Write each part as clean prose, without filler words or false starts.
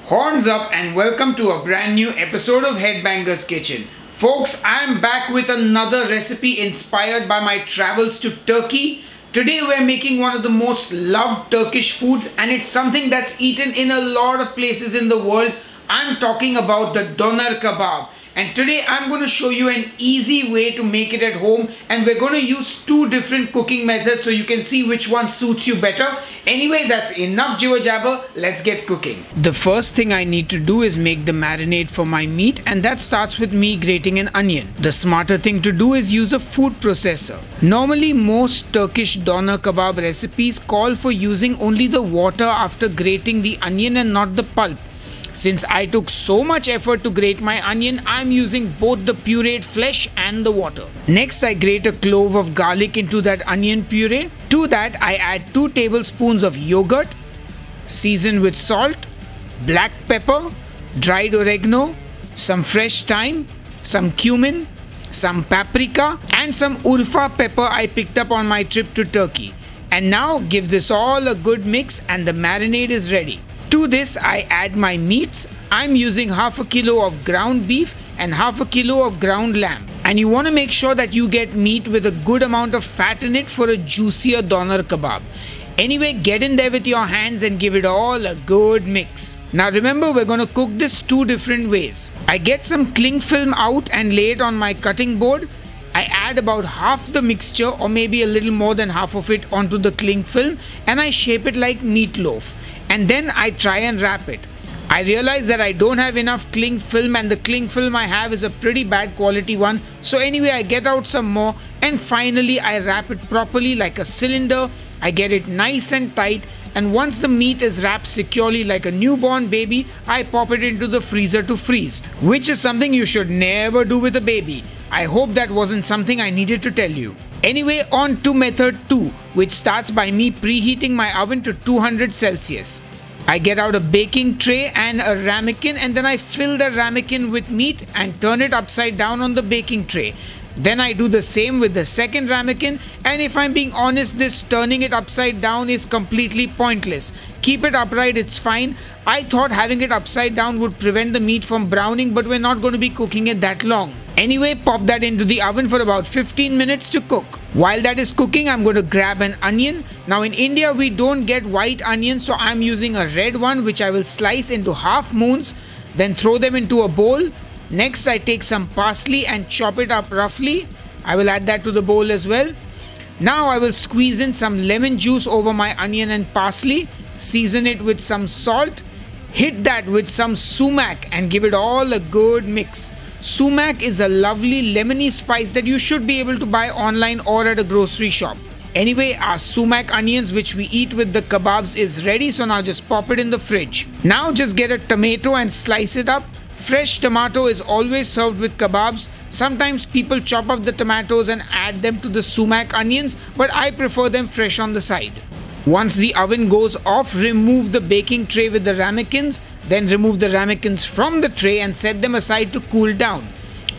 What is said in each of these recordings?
Horns up and welcome to a brand new episode of Headbanger's Kitchen. Folks, I am back with another recipe inspired by my travels to Turkey. Today we're making one of the most loved Turkish foods, and it's something that's eaten in a lot of places in the world. I'm talking about the Döner Kebab. And today I'm going to show you an easy way to make it at home, and we're going to use two different cooking methods so you can see which one suits you better. Anyway, that's enough jibber jabber, let's get cooking. The first thing I need to do is make the marinade for my meat, and that starts with me grating an onion. The smarter thing to do is use a food processor. Normally most Turkish Döner Kebab recipes call for using only the water after grating the onion and not the pulp. Since I took so much effort to grate my onion, I'm using both the pureed flesh and the water. Next, I grate a clove of garlic into that onion puree. To that, I add 2 tablespoons of yogurt, season with salt, black pepper, dried oregano, some fresh thyme, some cumin, some paprika, and some Urfa pepper I picked up on my trip to Turkey. And now give this all a good mix and the marinade is ready. To this, I add my meats. I'm using half a kilo of ground beef and half a kilo of ground lamb. And you want to make sure that you get meat with a good amount of fat in it for a juicier doner kebab. Anyway, get in there with your hands and give it all a good mix. Now remember, we're going to cook this 2 different ways. I get some cling film out and lay it on my cutting board. I add about half the mixture, or maybe a little more than half of it, onto the cling film, and I shape it like meatloaf. And then I try and wrap it. I realize that I don't have enough cling film, and the cling film I have is a pretty bad quality one. So anyway, I get out some more, and finally I wrap it properly like a cylinder. I get it nice and tight, and once the meat is wrapped securely like a newborn baby, I pop it into the freezer to freeze, which is something you should never do with a baby. I hope that wasn't something I needed to tell you. Anyway, on to method 2, which starts by me preheating my oven to 200 Celsius. I get out a baking tray and a ramekin, and then I fill the ramekin with meat and turn it upside down on the baking tray. Then I do the same with the second ramekin, and if I'm being honest, this turning it upside down is completely pointless. Keep it upright, it's fine. I thought having it upside down would prevent the meat from browning, but we're not going to be cooking it that long. Anyway, pop that into the oven for about 15 minutes to cook. While that is cooking, I'm going to grab an onion. Now in India, we don't get white onions, so I'm using a red one, which I will slice into half moons, then throw them into a bowl. Next, I take some parsley and chop it up roughly. I will add that to the bowl as well. Now I will squeeze in some lemon juice over my onion and parsley, season it with some salt, hit that with some sumac and give it all a good mix. Sumac is a lovely lemony spice that you should be able to buy online or at a grocery shop. Anyway, our sumac onions which we eat with the kebabs is ready, so now just pop it in the fridge. Now just get a tomato and slice it up. Fresh tomato is always served with kebabs. Sometimes people chop up the tomatoes and add them to the sumac onions, but I prefer them fresh on the side. Once the oven goes off, remove the baking tray with the ramekins, then remove the ramekins from the tray and set them aside to cool down.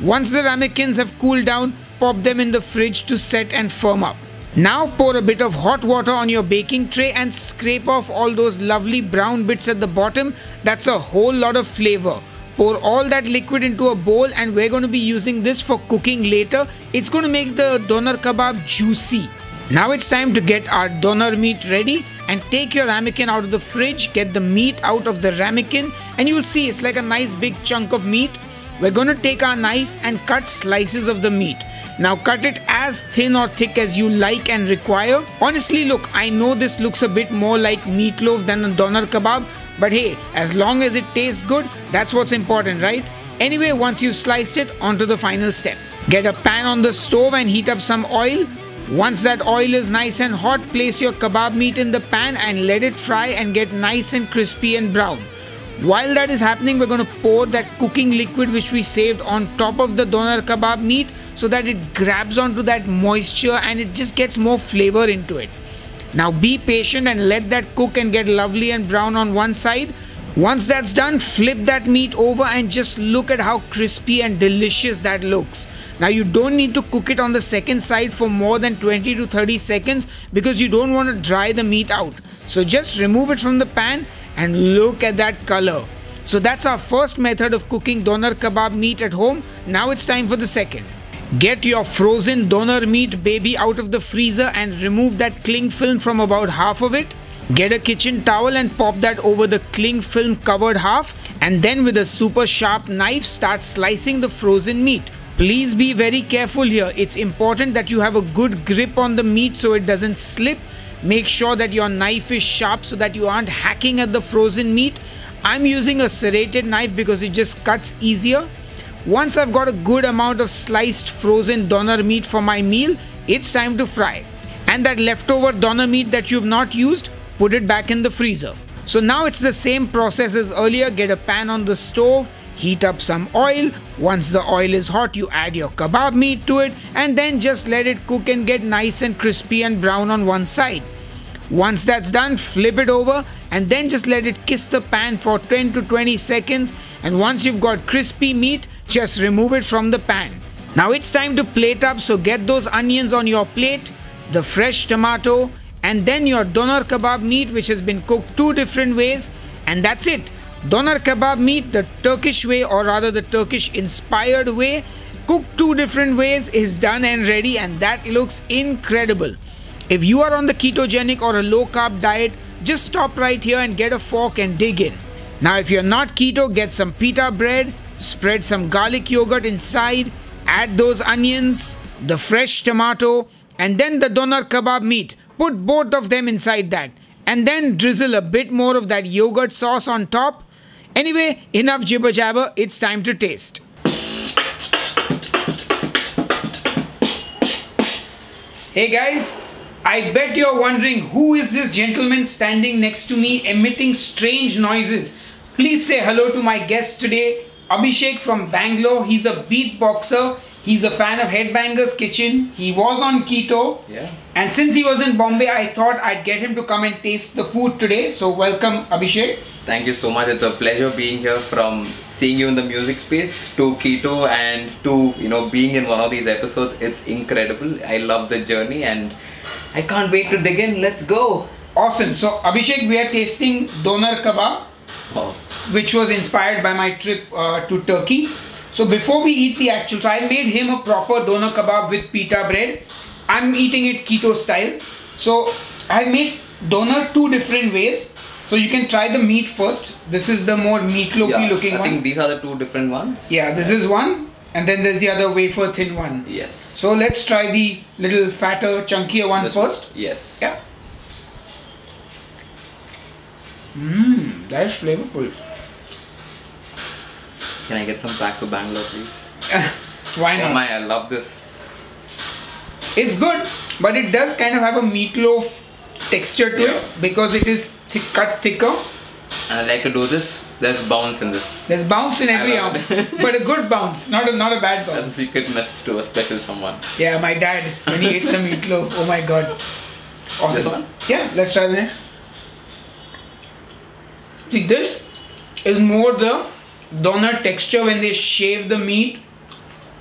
Once the ramekins have cooled down, pop them in the fridge to set and firm up. Now pour a bit of hot water on your baking tray and scrape off all those lovely brown bits at the bottom. That's a whole lot of flavor. Pour all that liquid into a bowl, and we're going to be using this for cooking later. It's going to make the doner kebab juicy. Now it's time to get our doner meat ready, and take your ramekin out of the fridge, get the meat out of the ramekin, and you'll see it's like a nice big chunk of meat. We're going to take our knife and cut slices of the meat. Now cut it as thin or thick as you like and require. Honestly, look, I know this looks a bit more like meatloaf than a doner kebab, but hey, as long as it tastes good, that's what's important, right? Anyway, once you've sliced it, on to the final step. Get a pan on the stove and heat up some oil. Once that oil is nice and hot, place your kebab meat in the pan and let it fry and get nice and crispy and brown. While that is happening, we're going to pour that cooking liquid which we saved on top of the doner kebab meat so that it grabs onto that moisture and it just gets more flavor into it. Now be patient and let that cook and get lovely and brown on one side. Once that's done, flip that meat over and just look at how crispy and delicious that looks. Now you don't need to cook it on the second side for more than 20 to 30 seconds because you don't want to dry the meat out. So just remove it from the pan and look at that color. So that's our first method of cooking doner kebab meat at home. Now it's time for the second. Get your frozen doner meat baby out of the freezer and remove that cling film from about half of it. Get a kitchen towel and pop that over the cling film covered half, and then with a super sharp knife start slicing the frozen meat. Please be very careful here. It's important that you have a good grip on the meat so it doesn't slip. Make sure that your knife is sharp so that you aren't hacking at the frozen meat. I'm using a serrated knife because it just cuts easier. Once I've got a good amount of sliced frozen doner meat for my meal, it's time to fry. And that leftover doner meat that you've not used, put it back in the freezer. So now it's the same process as earlier. Get a pan on the stove, heat up some oil. Once the oil is hot, you add your kebab meat to it and then just let it cook and get nice and crispy and brown on one side. Once that's done, flip it over and then just let it kiss the pan for 10 to 20 seconds, and once you've got crispy meat, just remove it from the pan. Now it's time to plate up, so get those onions on your plate, the fresh tomato, and then your doner kebab meat which has been cooked 2 different ways, and that's it. Doner kebab meat the Turkish way, or rather the Turkish inspired way, cooked 2 different ways, is done and ready, and that looks incredible. If you are on the ketogenic or a low carb diet, just stop right here and get a fork and dig in. Now if you're not keto, get some pita bread, spread some garlic yogurt inside, add those onions, the fresh tomato, and then the doner kebab meat. Put both of them inside that, and then drizzle a bit more of that yogurt sauce on top. Anyway, enough jibber jabber, it's time to taste. Hey guys, I bet you're wondering who is this gentleman standing next to me emitting strange noises. Please say hello to my guest today, Abhishek from Bangalore. He's a beatboxer. He's a fan of Headbangers Kitchen. He was on keto. Yeah. And since he was in Bombay, I thought I'd get him to come and taste the food today. So welcome, Abhishek. Thank you so much. It's a pleasure being here, from seeing you in the music space to keto and to, being in one of these episodes. It's incredible. I love the journey and I can't wait to dig in. Let's go. Awesome. So Abhishek, we are tasting doner kebab, which was inspired by my trip to Turkey. So before we eat the actual, so I made him a proper doner kebab with pita bread. I'm eating it keto style. So I made doner 2 different ways. So you can try the meat first. This is the more meatloafy looking one. I think these are the 2 different ones. Yeah, this is one, and then there's the other wafer thin one. Yes. So let's try the little fatter, chunkier one first. Yes. Yeah. That is flavorful. Can I get some back to Bangalore, please? Why not? Oh my, I love this. It's good, but it does kind of have a meatloaf texture to it because it is cut thicker. And I like to do this. There's bounce in this. There's bounce in every ounce, but a good bounce, not a bad bounce. That's a secret message to a special someone. Yeah, my dad, when he ate the meatloaf, oh my god. Awesome. This one? Yeah, let's try the next. See, this is more the doner texture when they shave the meat.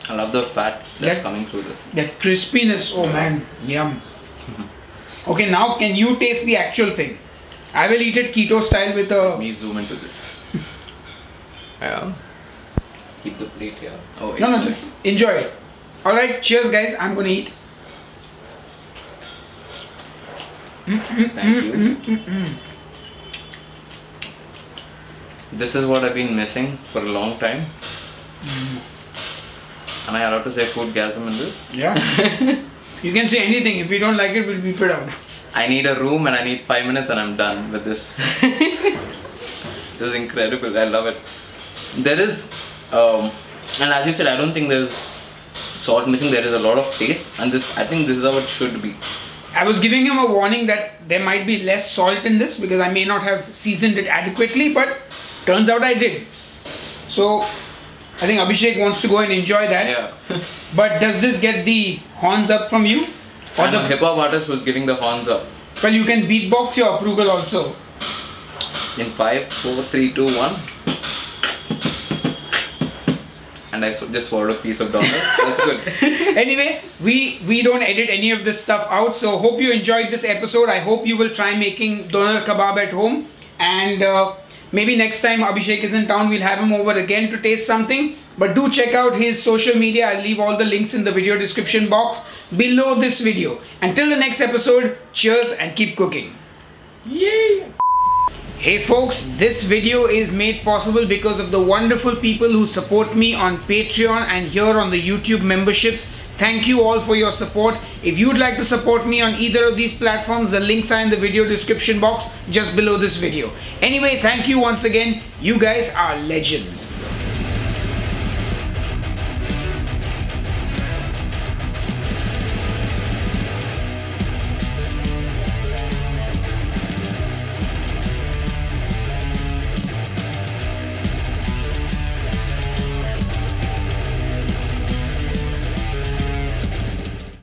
I love the fat that's coming through this. That crispiness, oh man, yum. Okay, now can you taste the actual thing? I will eat it keto style with a... Let me zoom into this. Yeah. Keep the plate here. Oh, wait. No, just enjoy it. Alright, cheers guys, I'm gonna eat. Thank you. This is what I've been missing for a long time. Am I allowed to say foodgasm in this? Yeah. You can say anything. If you don't like it, we'll beep it out. I need a room and I need 5 minutes and I'm done with this. This is incredible. I love it. There is, and as you said, I don't think there's salt missing. There is a lot of taste, and I think this is how it should be. I was giving him a warning that there might be less salt in this because I may not have seasoned it adequately, but turns out I did. So I think Abhishek wants to go and enjoy that. Yeah. But does this get the horns up from you? Or I'm a hip hop artist who's giving the horns up. Well, you can beatbox your approval also. In 5, 4, 3, 2, 1. And I just swallowed a piece of doner. That's good. Anyway, we don't edit any of this stuff out. So hope you enjoyed this episode. I hope you will try making doner kebab at home. And Maybe next time Abhishek is in town, we'll have him over again to taste something. But do check out his social media. I'll leave all the links in the video description box below this video. Until the next episode, cheers and keep cooking. Yay! Hey folks, this video is made possible because of the wonderful people who support me on Patreon and here on the YouTube memberships. Thank you all for your support. If you'd like to support me on either of these platforms, the links are in the video description box just below this video. Anyway, thank you once again. You guys are legends.